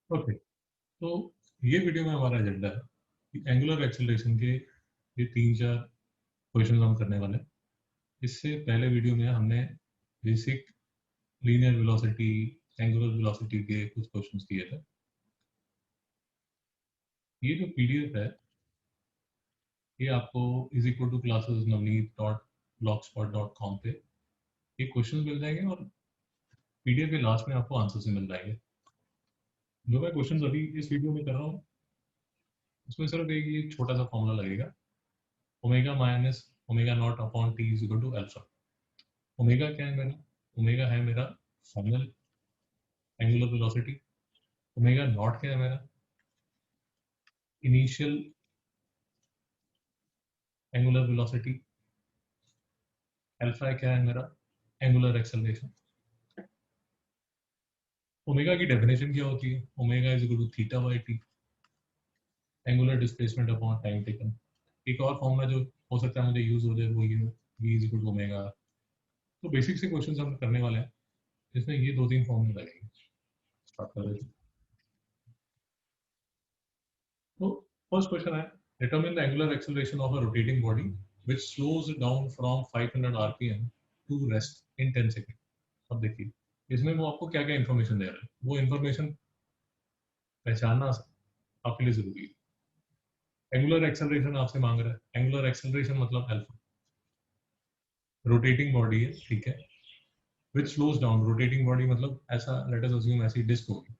Okay, तो ये video में हमारा एजेंडा है कि एंगुलर एक्सेलरेशन के ये 3-4 क्वेश्चन हम करने वाले हैं। इससे पहले वीडियो में हमने basic linear velocity, angular velocity के कुछ क्वेश्चंस किए थे। ये जो पीडीएफ है ये आपको is equal to classes navneet.blogspot.com पे ये क्वेश्चन मिल जाएंगे और पीडीएफ के लास्ट में आपको आंसर से मिल जाएंगे। जो मैं क्वेश्चन अभी इस वीडियो में कर रहा हूँ उसमें सिर्फ एक ये छोटा सा फॉर्मूला लगेगा, omega minus omega not upon T is equal to alpha. Omega क्या है मेरा? ओमेगा है मेरा final angular velocity. Omega not क्या है मेरा? Initial angular velocity. अल्फा क्या है मेरा? Angular acceleration. ओमेगा की डेफिनेशन क्या होती है? Omega is equal to theta by T, angular displacement upon time taken. एक और फॉर्मूला जो हो सकता है मुझे यूज हो जाए वो ये v is equal to omega. तो बेसिक से क्वेश्चन हम करने वाले हैं जिसमें ये 2-3 फॉर्मूले लगेंगे। स्टार्ट कर देते हैं। तो फर्स्ट क्वेश्चन है, determine the angular acceleration of a rotating body which slows down from 500 RPM to rest in 10 second. अब देखिए इसमें वो आपको क्या क्या इन्फॉर्मेशन दे रहा है, वो इन्फॉर्मेशन पहचानना आपके लिए जरूरी है। एंगुलर एक्सेलरेशन आपसे मांग रहा है, एंगुलर एक्सेलरेशन मतलब अल्फा। रोटेटिंग बॉडी है, ठीक है, विच स्लोज डाउन। रोटेटिंग बॉडी मतलब ऐसा, लेट अस अज्यूम ऐसी डिस्क होगी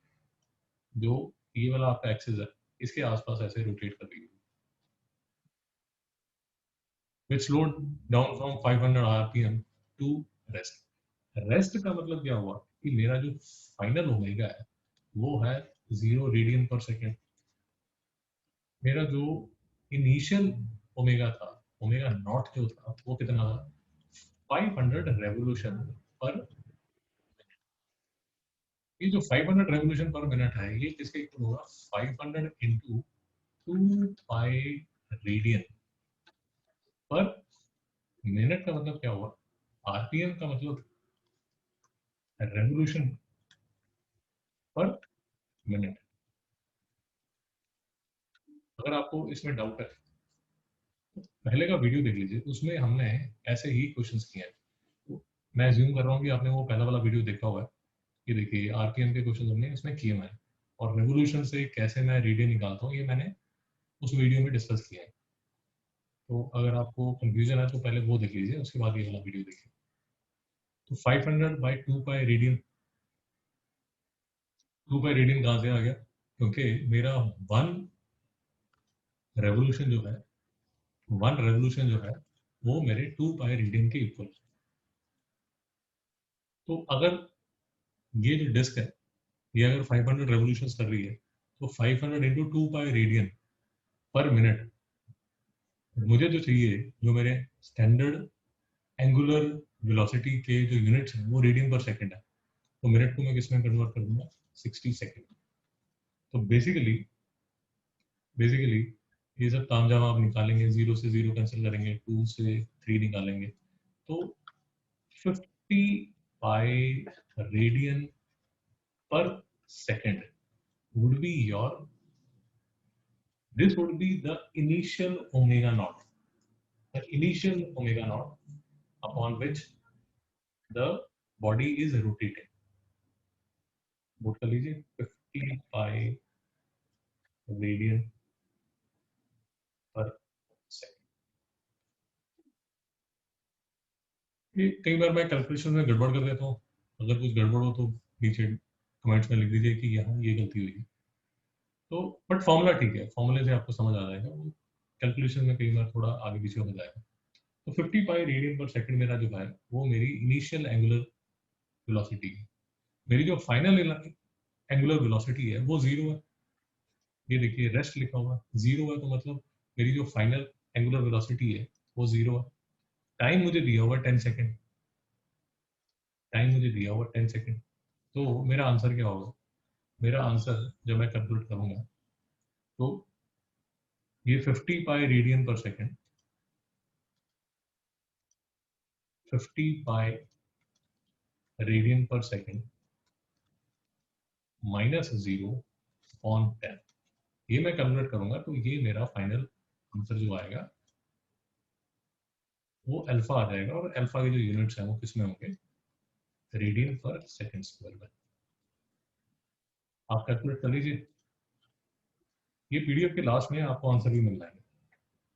जो ये वाला आपका एक्सिस है इसके आसपास ऐसे रोटेट कर रही है, which slow down from 500 RPM to rest. Rest का मतलब क्या हुआ कि मेरा जो फाइनल ओमेगा है वो है 0 रेडियन पर सेकेंड। मेरा जो इनिशियल ओमेगा था, ओमेगा नॉट जो था वो कितना था? 500 रेवोल्यूशन पर। ये जो 500 रेवोल्यूशन पर मिनट है ये किसके इक्वल होगा? 500 इंटू 2 पाई रेडियन पर मिनट। का मतलब क्या हुआ? आरपीएम का मतलब रेवोल्यूशन पर मिनट। अगर आपको इसमें डाउट है पहले का वीडियो देख लीजिए, उसमें हमने ऐसे ही क्वेश्चंस किए हैं। तो मैं ज्यूम कर रहा हूँ कि आपने वो पहला वाला वीडियो देखा हुआ है। ये देखिए आरपीएम के क्वेश्चन हमने इसमें किए हुए हैं और रेवोल्यूशन से कैसे मैं रेडियन निकालता हूँ ये मैंने उस वीडियो में डिस्कस किया है। तो अगर आपको कंफ्यूजन है तो पहले वो देख लीजिए, उसके बाद ये वाला वीडियो देखिए। तो 500 by 2 pi radian, 2 pi radian कहाँ से आ गया? क्योंकि मेरा वन रेवोल्यूशन जो है, वन रेवोल्यूशन जो है वो मेरे 2 पाई रेडियन के इक्वल। तो अगर ये जो डिस्क है ये अगर 500 रेवोल्यूशन कर रही है तो 500 इंटू 2 पाई रेडियन पर मिनट। मुझे जो चाहिए, जो मेरे स्टैंडर्ड एंगुलर वेलोसिटी के जो यूनिट्स हैं वो रेडियन पर सेकंड है, तो मिनट को मैं किस में कन्वर्ट कर दूंगा? 60 सेकंड। तो बेसिकली ये सब तामझाम आप निकालेंगे, 0 से 0 कैंसिल करेंगे, 2 से 3 निकालेंगे, तो 50 पाई रेडियन पर second would be your, this would be the initial omega naught, the initial omega naught upon which the body is rotating. Note कर लीजिए 50 पाई रेडियन पर सेकंड। ये कई बार मैं कैलकुलेशन में गड़बड़ कर देता हूँ, अगर कुछ गड़बड़ हो तो नीचे कमेंट्स में लिख दीजिए कि यहाँ ये गलती हुई है। तो बट फॉर्मूला ठीक है, फॉर्मूले से आपको समझ आ जाएगा, वो कैलकुलेशन में कई बार थोड़ा आगे पीछे हो जाएगा। तो 50 पाई रेडियन पर सेकंड मेरा जो है वो मेरी इनिशियल एंगुलर वेलोसिटी है। मेरी जो फाइनल एंगुलर वेलोसिटी है वो 0 है। ये देखिए रेस्ट लिखा हुआ है, 0 है तो मतलब मेरी जो फाइनल एंगुलर वेलोसिटी है वो 0 है। टाइम मुझे दिया हुआ 10 सेकेंड, टाइम मुझे दिया हुआ 10 सेकेंड। तो मेरा आंसर क्या होगा? मेरा आंसर जब मैं कैलकुलेट करूंगा तो ये 50 पाई रेडियन पर सेकंड, 50 पाई रेडियन पर सेकंड माइनस 0 अपॉन 10, ये मैं कैलकुलेट करूंगा तो ये मेरा फाइनल आंसर जो आएगा वो अल्फा आ जाएगा, और अल्फा के जो यूनिट्स हैं वो किस में होंगे, रेडियन पर सेकंड स्क्वायर में। आप कैलकुलेट कर लीजिए, ये पीडीएफ के लास्ट में आपको आंसर भी मिल जाएंगे,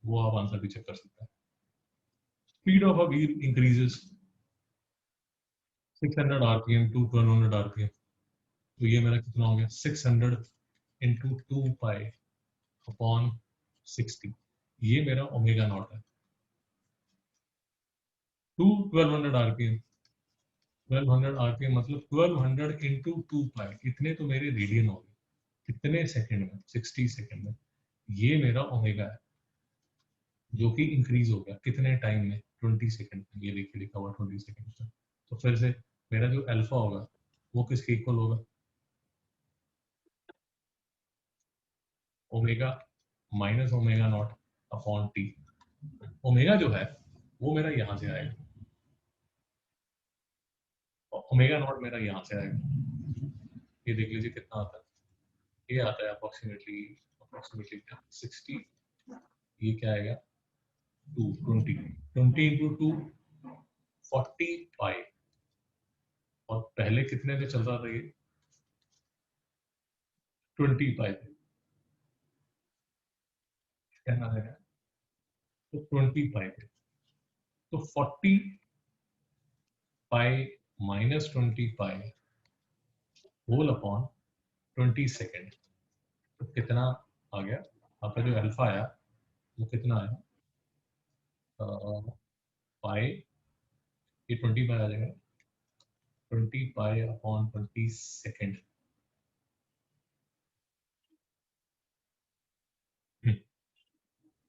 वो आप आंसर भी चेक कर सकते हैं। Speed of a wheel increases 600 RPM to 1200 RPM, तो ये मेरा कितना हो गया 600 इंटू 2 पाई अपॉन 60, ये मेरा ओमेगा नॉट है। टू 1200 आरपीएम, 1200 आरपीएम मतलब 1200 इंटू 2 पाई, इतने तो मेरे रेडियन हो गए, कितने सेकंड में, 60 सेकंड में, ये मेरा ओमेगा है जो कि इंक्रीज हो गया कितने टाइम में, 20 सेकंड में, ये देखिए लिखा हुआ 20 सेकंड में। तो फिर से मेरा जो अल्फा होगा वो किसके इक्वल होगा, omega minus omega not upon T. Omega जो है वो मेरा यहाँ से आएगा, और ओमेगा नॉट मेरा यहाँ से आएगा, ये देख लीजिए कितना आता है, ये आता है अप्रोक्सीमेटली अप्रोक्सीमेटली 60, ये क्या आएगा 20 20 इंटू 2 40 पाई, और पहले कितने पे चल रहा था ये 20 पाई पे, कहना है तो 20 पाई पे, तो 40 पाई माइनस 20 पाई होल अपॉन 20 सेकेंड, तो कितना आ गया आपका जो अल्फा आया वो कितना आया, पाई, ये 20 पाई आ जाएगा, 20 पाई अपॉन 20 सेकेंड,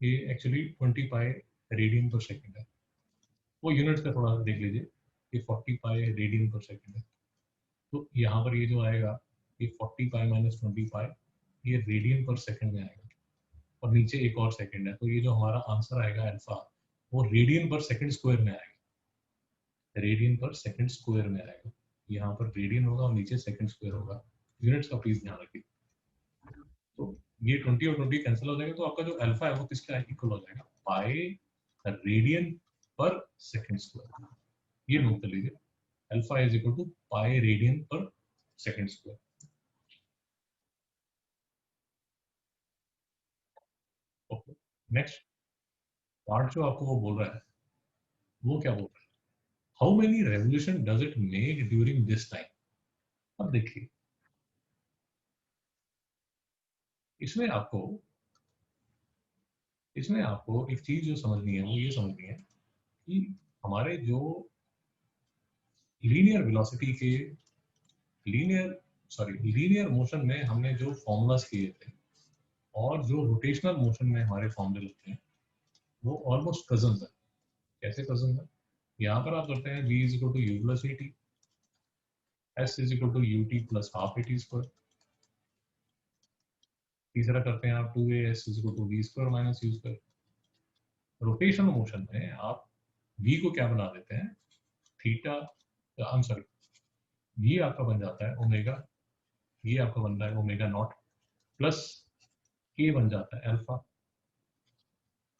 ये एक्चुअली 20 पाई रेडियन पर सेकेंड है, वो यूनिट्स का थोड़ा देख लीजिए, ये 40 पाई रेडियन पर सेकेंड है, तो यहाँ पर ये जो आएगा ये 40 पाई माइनस 20 पाई, ये रेडियन पर सेकेंड में आएगा, और नीचे एक और सेकेंड है, तो ये जो हमारा आंसर आएगा अल्फा वो रेडियन पर सेकेंड स्क्वायर में आएगा, रेडियन पर सेकेंड स्क्वायर में आएगा, यहाँ पर रेडियन होगा और नीचे सेकेंड स्क्वायर होगा, यूनिट्स का प्लीज ध्यान रखिए। तो ये 20 और 20 कैंसिल हो जाएगा, तो आपका जो अल्फा है वो किसका इक्वल हो जाएगा, pi radian per second square, ये नोट कर लीजिए, alpha is equal to pi radian per second square. Okay, next part जो आपको वो बोल रहा है, वो क्या बोल रहा है, how many revolution does it make during this time. अब देखिए इसमें आपको इसमें आपको एक चीज जो समझनी है वो ये समझनी है कि हमारे जो लीनियर वेलोसिटी के लीनियर मोशन में हमने जो फॉर्मूलाज किए थे और जो रोटेशनल मोशन में हमारे फॉर्मूले लगते हैं वो ऑलमोस्ट कजन है। कैसे कजन है, यहाँ पर आप करते हैं v is equal to u plus a t, s is equal to u t plus half a t square, तीसरा करते हैं आप 2as is equal to v square minus u square. Rotational motion में आप v को क्या बना देते हैं, थीटा, आई एम सॉरी, ये आपका बन जाता है ओमेगा, ये आपका बनता है ओमेगा नॉट प्लस के बन जाता है अल्फा,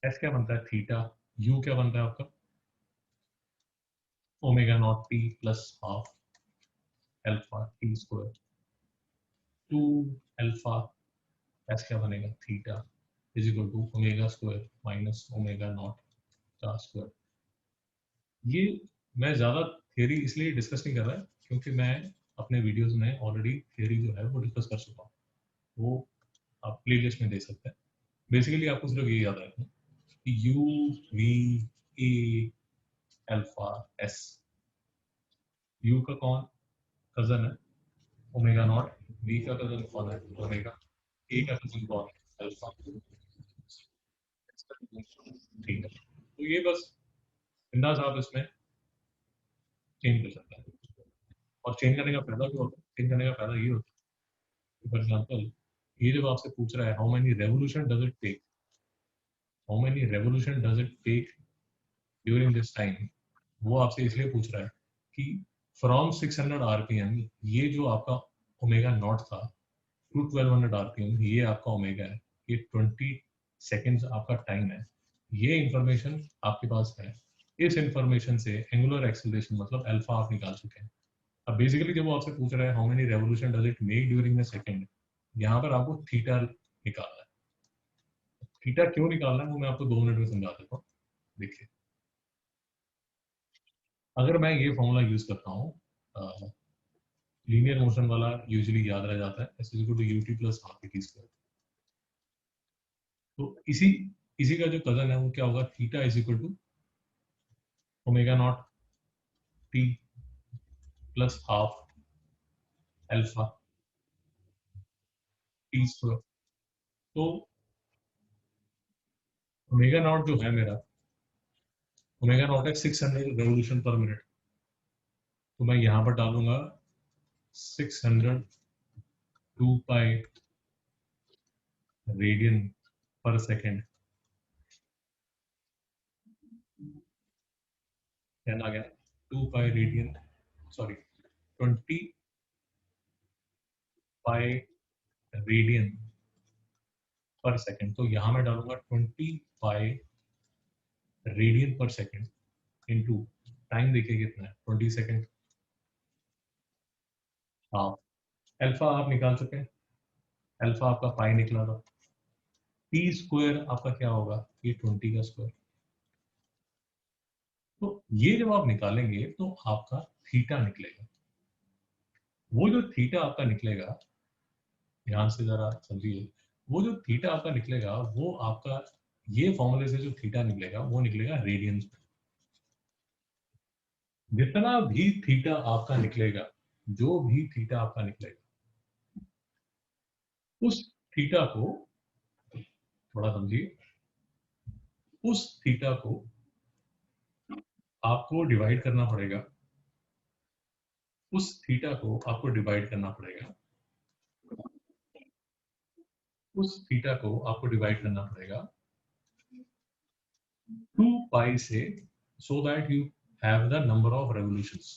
एस क्या बनता है थीटा, यू क्या बनता है आपका omega naught t plus half alpha t square, two alpha, s क्या बनेगा theta is equal to omega square minus omega naught का स्क्वायर। ये मैं ज़्यादा थियरी इसलिए डिस्कस नहीं कर रहा है क्योंकि मैं अपने वीडियोस में ऑलरेडी थियरी जो है वो डिस्कस कर चुका हूँ, वो आप प्लेलिस्ट में देख सकते हैं। बेसिकली आपको सिर्फ ये याद रखना कि you V A alpha S, you का कौन कजन है ओमेगा नॉट, वी का कजन कौन है ओमेगा, ए का कजन कौन है अल्फा, ठीक है। तो ये बस बिंदास आप इसमें चेंज कर सकते हैं, और चेंज करने का फायदा क्या होता है, चेंज करने का फायदा ये होता है फॉर एग्जाम्पल ये जब आपसे पूछ रहा है how many revolution does it take, how many revolution does it take during this time, वो आपसे इसलिए पूछ रहा है कि फ्रॉम 600 आरपीएम, ये जो आपका ओमेगा नॉट था टू 1200 आरपीएम, ये आपका ओमेगा है, ये 20 सेकेंड्स आपका टाइम है, ये इंफॉर्मेशन आपके पास है। इस इंफॉर्मेशन से एंगुलर एक्सेलरेशन मतलब अल्फा आप निकाल चुके हैं। अब बेसिकली जब वो आपसे पूछ रहा है how many revolution does it make during the second, यहाँ पर आपको थीटा निकालना है। थीटा क्यों निकालना है वो मैं आपको 2 मिनट में समझा देता हूँ। देखिए, अगर मैं ये फॉर्मूला यूज करता हूँ, लीनियर मोशन वाला यूजुअली याद रह जाता है, s is equal to u t plus half t square. तो इसी का जो कजन है वो क्या होगा, theta is equal to omega naught t plus half alpha t square. तो ओमेगा नॉट जो है मेरा, ओमेगा नॉट है 600 रेवोल्यूशन पर मिनट। तो मैं यहाँ पर डालूंगा 600 2 पाई रेडियन पर सेकेंड। आ गया 2 पाई रेडियन, सॉरी 20 पाई रेडियन पर सेकेंड। तो यहाँ मैं डालूंगा 20 पाई radian per second into time, देखिए कितना है 20 सेकेंड। हाफ अल्फा आप निकाल चुके हैं, अल्फा आपका पाई निकला था। टी स्क्वायर आपका क्या होगा, ये 20 का स्क्वायर। तो ये जब आप निकालेंगे तो आपका थीटा निकलेगा। वो जो थीटा आपका निकलेगा, ध्यान से जरा समझिए, वो जो थीटा आपका निकलेगा वो आपका, ये फॉर्मूले से जो थीटा निकलेगा वो निकलेगा रेडियंस में। जितना भी थीटा आपका निकलेगा, जो भी थीटा आपका निकलेगा, उस थीटा को, थोड़ा समझिए, उस थीटा को आपको डिवाइड करना पड़ेगा, उस थीटा को आपको डिवाइड करना पड़ेगा, उस थीटा को आपको डिवाइड करना पड़ेगा 2 पाई से, so that you have the number of revolutions.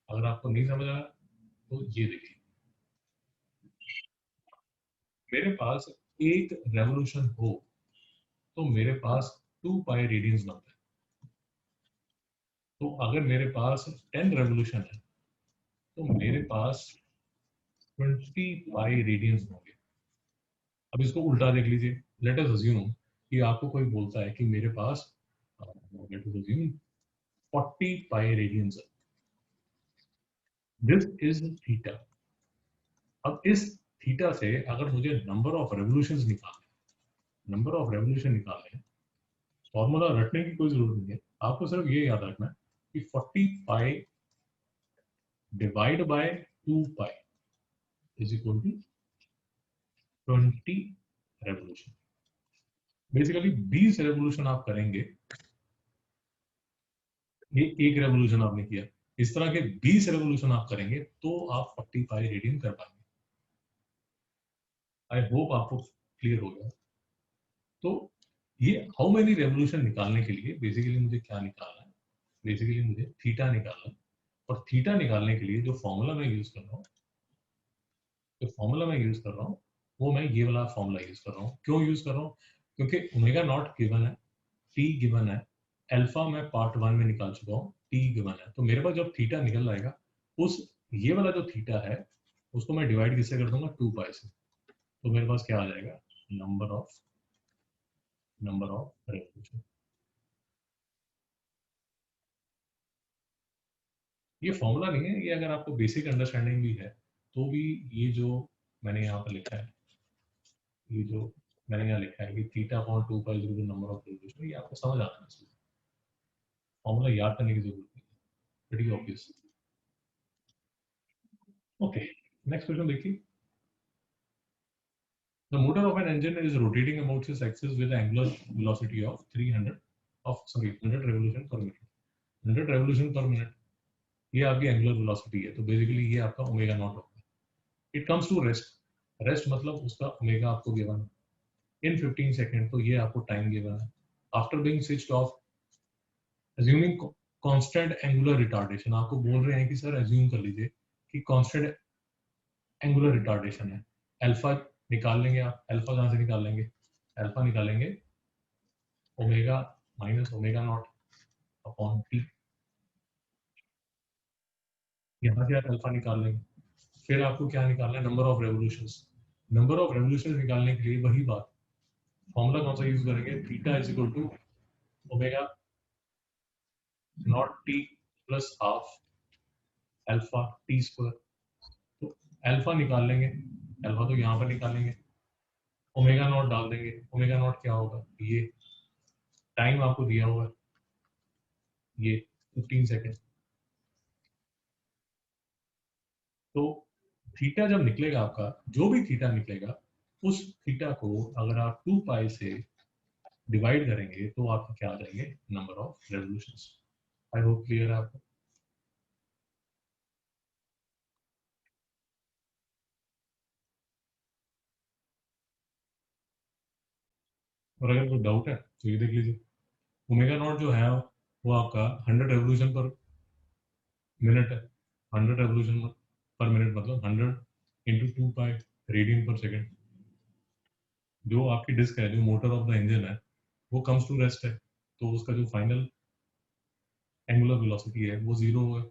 अगर आपको नहीं समझ आया तो ये देखिए, मेरे पास एक रेवोल्यूशन हो तो मेरे पास 2 पाई रेडियंस बनता है। तो अगर मेरे पास 10 रेवोल्यूशन है तो मेरे पास 20 पाई रेडियंस होंगे। अब इसको उल्टा देख लीजिए, लेट अस अज्यूम कि आपको कोई बोलता है कि मेरे पास let us assume 40 pi radians है, दिस इज थीटा। अब इस थीटा से अगर मुझे नंबर ऑफ रेवोल्यूशंस निकालने, नंबर ऑफ रेवोल्यूशन निकालने, फॉर्मूला रटने की कोई जरूरत नहीं है, आपको सिर्फ ये याद रखना है कि 40 pi divide by 2 pi is equal to 20 revolution. Basically 20 revolution आप करेंगे, ये एक रेवोल्यूशन आपने किया, इस तरह के 20 रेवोल्यूशन आप करेंगे तो आप 40 पाई रेडियन कर पाएंगे। आई होप आपको क्लियर हो गया। तो ये हाउ मेनी रेवोल्यूशन निकालने के लिए बेसिकली मुझे क्या निकालना है, बेसिकली मुझे थीटा निकालना है। और थीटा निकालने के लिए जो फॉर्मूला मैं यूज कर रहा हूँ, जो फॉर्मूला मैं यूज कर रहा हूँ वो मैं ये वाला फॉर्मूला यूज कर रहा हूँ। क्यों यूज कर रहा हूँ, क्योंकि ओमेगा नॉट गिवन है, टी गिवन है, अल्फा मैं पार्ट 1 में निकाल चुका हूँ, टी गिवन है। तो मेरे पास जब थीटा निकल आएगा, उस ये वाला जो थीटा है उसको मैं डिवाइड किससे कर दूंगा, 2 पाई से। तो मेरे पास क्या आ जाएगा, नंबर ऑफ रेवोल्यूशन। ये फॉर्मूला नहीं है, ये अगर आपको बेसिक अंडरस्टैंडिंग भी है तो भी, ये जो मैंने यहाँ पर लिखा है, ये जो मैंने यहाँ लिखा है कि theta upon 2 pi is number of revolution, ये आपको समझ आना चाहिए, फॉर्मूला याद करने की जरूरत नहीं है, pretty obvious. Okay, next question देखिए। The motor of an engine is rotating about its axis with an angular velocity of 100 revolution per minute. 100 revolution per minute, ये आपकी एंगुलर वेलोसिटी है। तो बेसिकली ये आपका ओमेगा नॉट होगा। It comes to rest, rest मतलब उसका omega आपको गिवन है इन 15 सेकेंड, तो ये आपको टाइम गिवन है। After being switched off, assuming constant angular retardation, आपको बोल रहे हैं कि सर अज्यूम कर लीजिए कि कांस्टेंट एंगुलर रिटार्डेशन है। अल्फा निकाल लेंगे आप। अल्फा कहाँ से निकाल लेंगे? अल्फा निकालेंगे omega minus omega not upon T. यहाँ से आप अल्फा निकाल लेंगे। फिर आपको क्या निकालना है? Number of revolutions. Number of revolutions निकालने के लिए वही बात, फॉर्मूला कौन सा यूज करेंगे? Theta is equal to omega naught t plus half alpha t square. तो अल्फा निकाल लेंगे, अल्फा तो यहाँ पर निकालेंगे, ओमेगा नॉट डाल देंगे। ओमेगा नॉट क्या होगा? ये टाइम आपको दिया हुआ है, ये 15 सेकेंड। तो थीटा जब निकलेगा आपका, जो भी थीटा निकलेगा, उस थीटा को अगर आप 2 पाई से डिवाइड करेंगे तो आपको क्या आ जाएंगे? Number of revolutions. I hope clear है आपको। और अगर कोई डाउट है तो ये देख लीजिए, ओमेगा नॉट जो है वो आपका 100 रेवोल्यूशन पर मिनट है। 100 रेवोल्यूशन पर मिनट मतलब 100 इंटू 2 पाई रेडियन पर सेकेंड। जो आपकी डिस्क है, जो मोटर ऑफ द इंजन है, वो कम्स टू रेस्ट है, तो उसका जो फाइनल एंगुलर वेलोसिटी है वो जीरो होगा।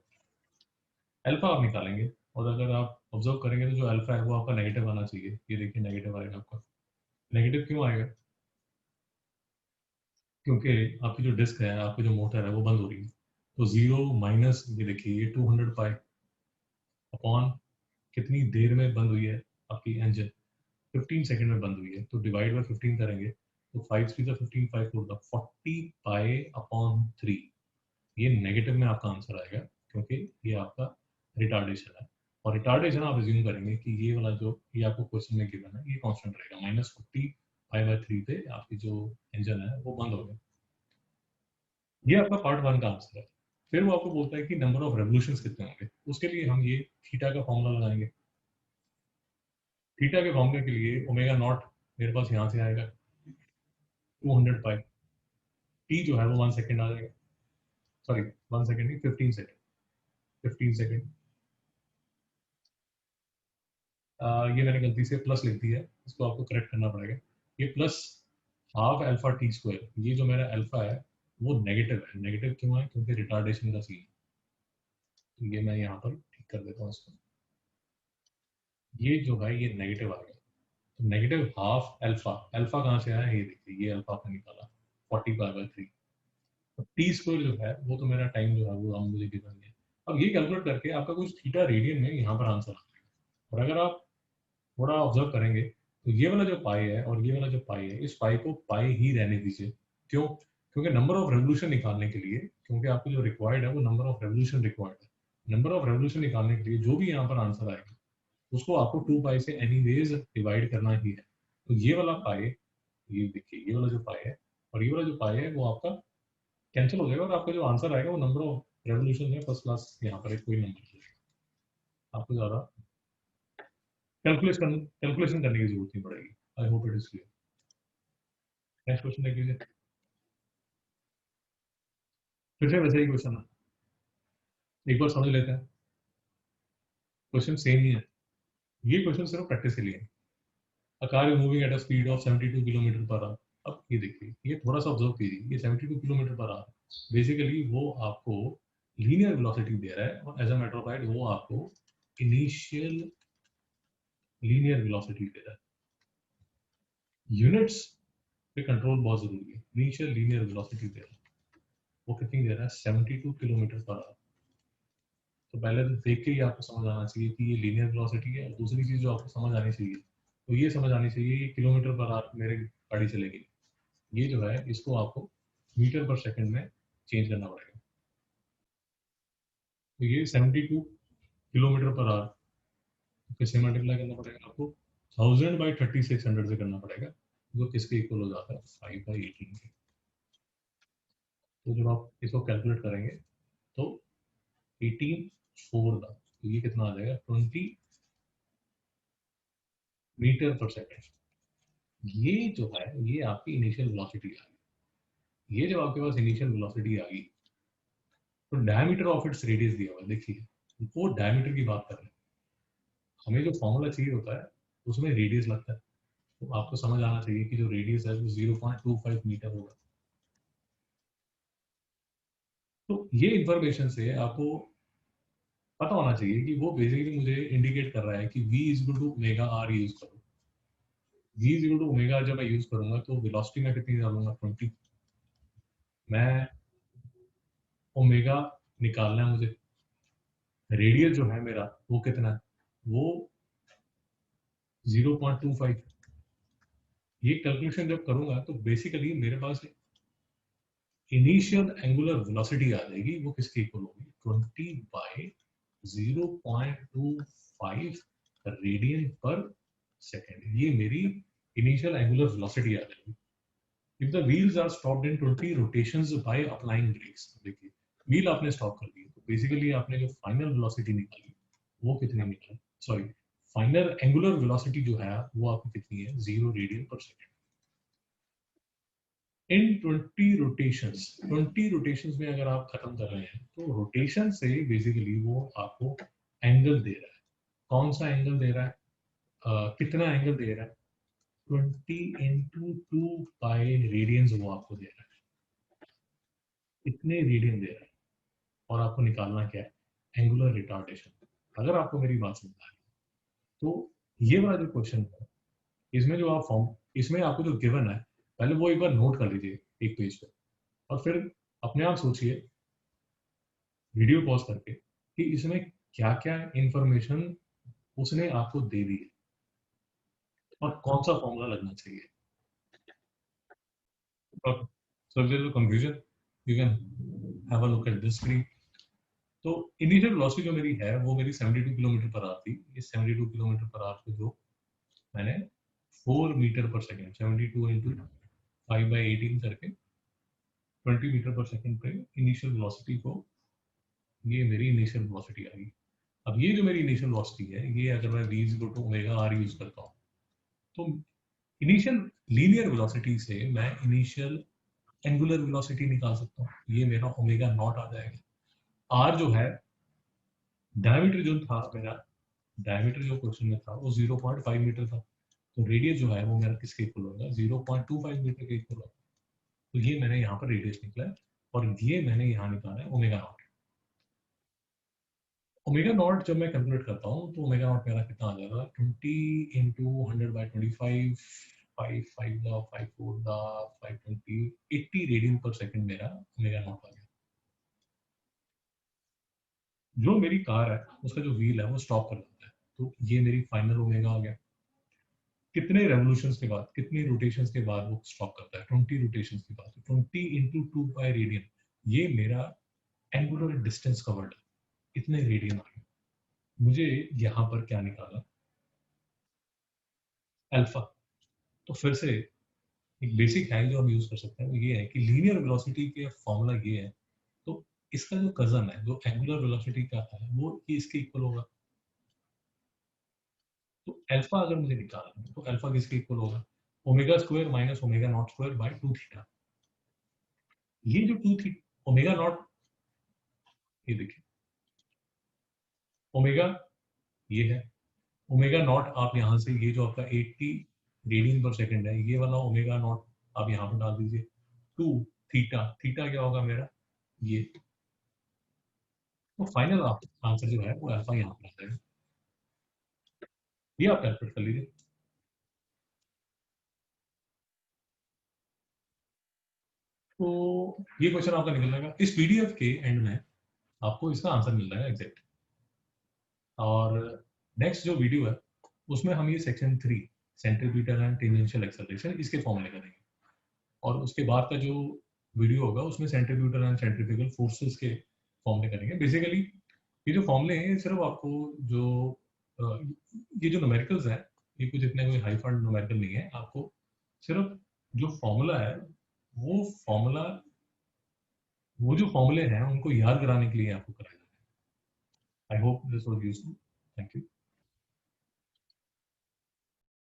अल्फा आप निकालेंगे, और अगर आप ऑब्जर्व करेंगे तो जो अल्फा है वो आपका नेगेटिव आना चाहिए। ये देखिए नेगेटिव आएगा आपका। नेगेटिव क्यों आएगा? क्योंकि आपकी जो डिस्क है, आपकी जो मोटर है वो बंद हो रही है। तो जीरो माइनस, ये देखिए ये 200 पाई अपॉन कितनी देर में बंद हुई है आपकी इंजन? 15 सेकंड में बंद हुई है। तो डिवाइड बाय 15 करेंगे तो 5 3 15 5 4 40 पाई अपॉन 3। ये नेगेटिव में आपका आंसर आएगा, क्योंकि ये आपका रिटार्डेशन है। और रिटार्डेशन आप रिज्यूम करेंगे कि ये वाला जो ये आपको क्वेश्चन में गिवन है ये कांस्टेंट रहेगा। -40 पाई/3 पे आपकी जो इंजन है वो बंद हो गया। ये आपका पार्ट वन का आंसर है। फिर वो आपको बोलता है कि नंबर ऑफ रेवोल्यूशंस कितने होंगे। उसके लिए हम ये थीटा का फॉर्मूला लगाएंगे। थीटा के फॉर्मूले के लिए ओमेगा नॉट मेरे पास यहाँ से आएगा 200 पाई। टी जो है वो 1 सेकेंड आ जाएगा। सॉरी, 1 सेकेंड नहीं, 15 सेकेंड। 15 सेकेंड। ये मैंने गलती से प्लस लिख दिया है, इसको आपको करेक्ट करना पड़ेगा। ये plus half alpha t square, ये जो मेरा अल्फा है वो नेगेटिव है। नेगेटिव क्यों है? क्योंकि रिटार्डेशन का सीन। तो ये मैं यहाँ पर ठीक कर देता हूँ इसको। ये जो है ये नेगेटिव आ गया। तो नेगेटिव हाफ अल्फा, अल्फा कहाँ से आया? ये देखिए, ये अल्फा का निकाला 40 पाई/3। टी स्क्वायर जो है वो तो मेरा टाइम जो है वो हम मुझे गिवन है। अब ये कैलकुलेट करके आपका कुछ थीटा रेडियन में यहाँ पर आंसर आ जाएगा। और अगर आप थोड़ा ऑब्जर्व करेंगे तो ये वाला जो पाई है और ये वाला जो पाई है, इस पाई को पाई ही रहने दीजिए। क्यों? क्योंकि नंबर ऑफ रेवोल्यूशन निकालने के लिए, क्योंकि आपको जो रिक्वायर्ड है वो नंबर ऑफ रेवोल्यूशन रिक्वायर्ड है। नंबर ऑफ रेवोल्यूशन निकालने के लिए जो भी यहाँ पर आंसर आएगा उसको आपको 2 पाई से एनीवेज डिवाइड करना ही है। तो ये वाला पाई, ये देखिए ये वाला जो पाई है और ये वाला जो पाई है वो आपका कैंसिल हो जाएगा, और आपका जो आंसर आएगा वो नंबर ऑफ रेवोल्यूशन है फर्स्ट क्लास। यहाँ पर एक कोई नंबर आपको ज्यादा कैलकुलेशन करने की जरूरत नहीं पड़ेगी। I hope it is clear. Next question देख लीजिए। फिर से वैसे ही क्वेश्चन है, एक बार समझ लेते हैं। क्वेश्चन सेम ही है। ये क्वेश्चन सिर्फ प्रैक्टिस के लिए है। A car is moving at a speed of 72 kilometre per hour. अब ये देखिए, ये थोड़ा सा ऑब्जर्व कीजिए, ये 72 किलोमीटर पर आवर बेसिकली वो आपको लीनियर वेलोसिटी दे रहा है, और as a matter of fact वो आपको इनिशियल लीनियर वेलोसिटी दे रहा है। यूनिट्स पे कंट्रोल बहुत जरूरी है। इनिशियल लीनियर वेलोसिटी दे रहा है, वो कितनी दे रहा है? 72 किलोमीटर पर आवर। तो पहले तो देख के ही आपको समझ आना चाहिए कि ये लीनियर वेलोसिटी है। और दूसरी चीज जो आपको समझ आनी चाहिए, तो ये समझ आनी चाहिए कि किलोमीटर पर आवर मेरे गाड़ी चलेगी। ये जो है इसको आपको मीटर पर सेकंड में चेंज करना पड़ेगा। तो ये 72 किलोमीटर पर आवर किससे मल्टीप्लाई करना पड़ेगा आपको? 1000/3600 से करना पड़ेगा, जो किसके इक्वल हो जाता है? 5/18 के। तो जब आप इसको कैलकुलेट करेंगे तो 18 4 का, तो ये कितना आ जाएगा? 20 मीटर पर सेकेंड। ये जो है ये आपकी इनिशियल वेलोसिटी आ गई। ये जब आपके पास इनिशियल वेलोसिटी आ गई तो डायमीटर ऑफ इट्स रेडियस दिया हुआ है, देखिए वो डायमीटर की बात कर रहे हैं। हमें जो फॉर्मूला चाहिए होता है उसमें रेडियस लगता है, तो आपको समझ आना चाहिए कि जो रेडियस है वो 0.25 मीटर होगा। तो ये इंफॉर्मेशन से आपको पता होना चाहिए कि वो बेसिकली मुझे इंडिकेट कर रहा है कि v is equal to omega r use करो। v is equal to omega जब मैं यूज करूंगा तो वेलोसिटी में कितनी डालूंगा 20। मैं ओमेगा निकालना है मुझे, रेडियस जो है मेरा वो कितना है, वो 0.25। ये कैलकुलेशन जब करूंगा तो बेसिकली मेरे पास इनिशियल एंगुलर वेलोसिटी आ जाएगी, वो किसके इक्वल होगी 20 बाय 0.25 रेडियन पर सेकेंड। ये मेरी इनिशियल एंगुलर वेलोसिटी आ जाएगी। If the wheels are stopped in 20 rotations by applying brakes, देखिए व्हील आपने स्टॉप कर दी तो बेसिकली आपने जो फाइनल वेलोसिटी निकाली वो कितनी निकली, सॉरी फाइनल एंगुलर वेलोसिटी जो है वो आपकी कितनी है 0 radian per second in 20 rotations. 20 rotations में अगर आप खत्म कर रहे हैं तो रोटेशन से बेसिकली वो आपको एंगल दे रहा है। कौन सा एंगल दे रहा है, कितना एंगल दे रहा है, 20 इंटू 2 पाई रेडियंस वो आपको दे रहा है, इतने रेडियन दे रहा है। और आपको निकालना क्या है, एंगुलर रिटार्डेशन। अगर आपको मेरी बात समझ आ रही है तो ये वाला जो क्वेश्चन है इसमें जो आप फॉर्म, इसमें आपको जो गिवन है पहले वो एक बार नोट कर लीजिए एक पेज पे, और फिर अपने आप सोचिए वीडियो पॉज करके कि इसमें क्या क्या इंफॉर्मेशन उसने आपको दे दी है और कौन सा फॉर्मूला लगना चाहिए। So if there is a confusion, you can have a look at this screen. तो इनिशियल वेलोसिटी जो मेरी है वो मेरी 72 किलोमीटर पर आवर थी। इस 72 किलोमीटर पर आवर को जो मैंने 4 मीटर पर सेकेंड 72 इंटू 5/18 करके 20 मीटर पर सेकेंड पे इनिशियल वेलोसिटी को, ये मेरी इनिशियल वेलोसिटी आ गई। अब ये जो मेरी इनिशियल वेलोसिटी है ये अगर मैं v equal to omega r use करता हूँ तो इनिशियल लीनियर वेलोसिटी से मैं इनिशियल एंगुलर वेलोसिटी निकाल सकता हूँ। ये मेरा ओमेगा नॉट आ जाएगा। r जो है डायमीटर जो था मेरा, डायमीटर जो क्वेश्चन में था वो 0.5 मीटर था, तो रेडियस जो है वो मेरा किसके इक्वल होगा 0.25 मीटर के इक्वल होगा। तो ये मैंने यहाँ पर रेडियस निकला है और ये मैंने यहाँ निकाला है ओमेगा नॉट। ओमेगा नॉट जब मैं कैलकुलेट करता हूँ तो ओमेगा नॉट मेरा कितना आ जाएगा 20 इंटू 100/25 5/4 80 रेडियन पर सेकंड मेरा ओमेगा नॉट आ गया। जो मेरी कार है उसका जो व्हील है वो स्टॉप कर देता है, तो ये मेरी फाइनल ओमेगा आ गया। कितने रेवोल्यूशंस के बाद, कितनी रोटेशंस के बाद वो स्टॉप करता है 20 रोटेशंस के बाद। 20 इंटू 2 पाई रेडियन, ये मेरा एंगुलर डिस्टेंस कवर्ड है, इतने रेडियन आ गए। मुझे यहाँ पर क्या निकाला, अल्फा। तो फिर से एक बेसिक हैक जो हम यूज कर सकते हैं वो ये है कि लीनियर वेलोसिटी के फॉर्मूला ये है, तो इसका जो कजन है जो एंगुलर वेलोसिटी का है वो ये इसके इक्वल होगा। तो अल्फा अगर मुझे निकालना है तो अल्फा किसके इक्वल होगा, omega square minus omega not square by 2 theta. ये जो 2 थीटा ओमेगा नॉट, ये देखिए ओमेगा ये है, ओमेगा नॉट आप यहाँ से ये जो आपका 80 रेडियन पर सेकंड है ये वाला ओमेगा नॉट आप यहाँ पर डाल दीजिए। 2 थीटा, थीटा क्या होगा मेरा ये, तो फाइनल आप आंसर जो है वो अल्फा यहाँ पर आ जाएगा। ये आप कैलकुलेट कर लीजिए। तो ये क्वेश्चन आपका निकल जाएगा। इस पीडीएफ के एंड में आपको इसका आंसर मिल जाएगा एग्जैक्ट। और नेक्स्ट जो वीडियो है उसमें हम ये section 3 centripetal and tangential acceleration इसके फॉर्मूले करेंगे, और उसके बाद का जो वीडियो होगा उसमें सेंट्रीपिटल एंड सेंट्रीफ्यूगल फोर्सेस के फॉर्मूले करेंगे। बेसिकली ये जो फॉर्मूले हैं ये सिर्फ आपको जो ये जो न्यूमेरिकल्स हैं ये कुछ इतने कोई हाई फाई न्यूमेरिकल नहीं है, आपको सिर्फ जो फॉर्मूला है वो फॉर्मूला, वो जो फॉर्मूले हैं उनको याद कराने के लिए आपको कराया जाता है। I hope this was useful. Thank you.